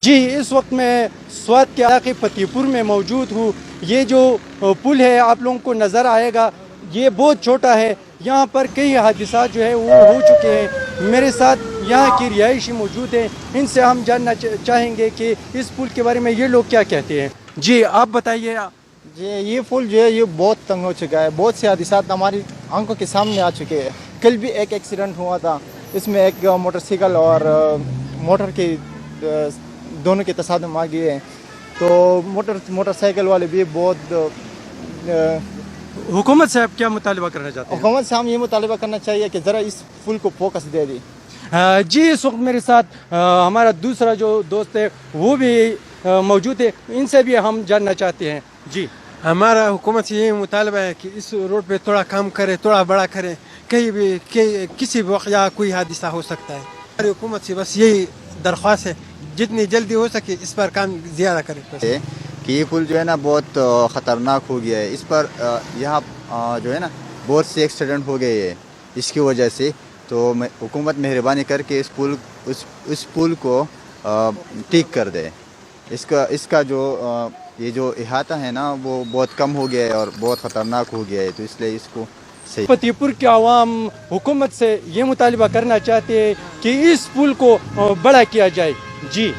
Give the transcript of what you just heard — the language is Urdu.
جی اس وقت میں سوات کے علاقے فتح پور میں موجود ہوں. یہ جو پل ہے آپ لوگوں کو نظر آئے گا یہ بہت چھوٹا ہے. یہاں پر کئی حادثات جو ہے وہ ہو چکے ہیں. میرے ساتھ یہاں کی رہائشی موجود ہیں, ان سے ہم جاننا چاہیں گے کہ اس پل کے بارے میں یہ لوگ کیا کہتے ہیں. جی آپ بتائیے. جی یہ پل جو ہے یہ بہت تنگ ہو چکا ہے. بہت سے حادثات ہماری آنکھوں کے سامنے آ چکے ہیں. کل بھی ایک ایکسیڈنٹ ہوا تھا, اس میں ایک موٹر سائیکل اور موٹر کے دونوں کے تصادم آ گئے ہیں. تو موٹر سائیکل والے بھی بہت حکومت سے آپ کیا مطالبہ کرنا چاہتے ہیں؟ حکومت سے ہم یہ مطالبہ کرنا چاہیے کہ ذرا اس پل کو فوکس دے دی. جی اس وقت میرے ساتھ ہمارا دوسرا جو دوست ہے وہ بھی موجود ہے, ان سے بھی ہم جاننا چاہتے ہیں. جی ہمارا حکومت سے یہ مطالبہ ہے کہ اس روڈ پہ تھوڑا کام کرے, تھوڑا بڑا کرے. کہیں بھی کسی بھی وقت کوئی حادثہ ہو سکتا ہے. ہماری حکومت سے بس یہی درخواست ہے جتنی جلدی ہو سکے اس پر کام زیادہ کرے. کہ یہ پل جو ہے نا بہت خطرناک ہو گیا ہے. اس پر یہاں جو ہے نا بہت سے ایکسیڈنٹ ہو گئے ہیں اس کی وجہ سے. تو حکومت مہربانی کر کے اس پل کو ٹھیک کر دے. اس کا جو یہ جو احاطہ ہے نا وہ بہت کم ہو گیا ہے اور بہت خطرناک ہو گیا ہے. تو اس لیے اس کو صحیح. فتح پور کے عوام حکومت سے یہ مطالبہ کرنا چاہتے ہیں کہ اس پل کو بڑا کیا جائے. جی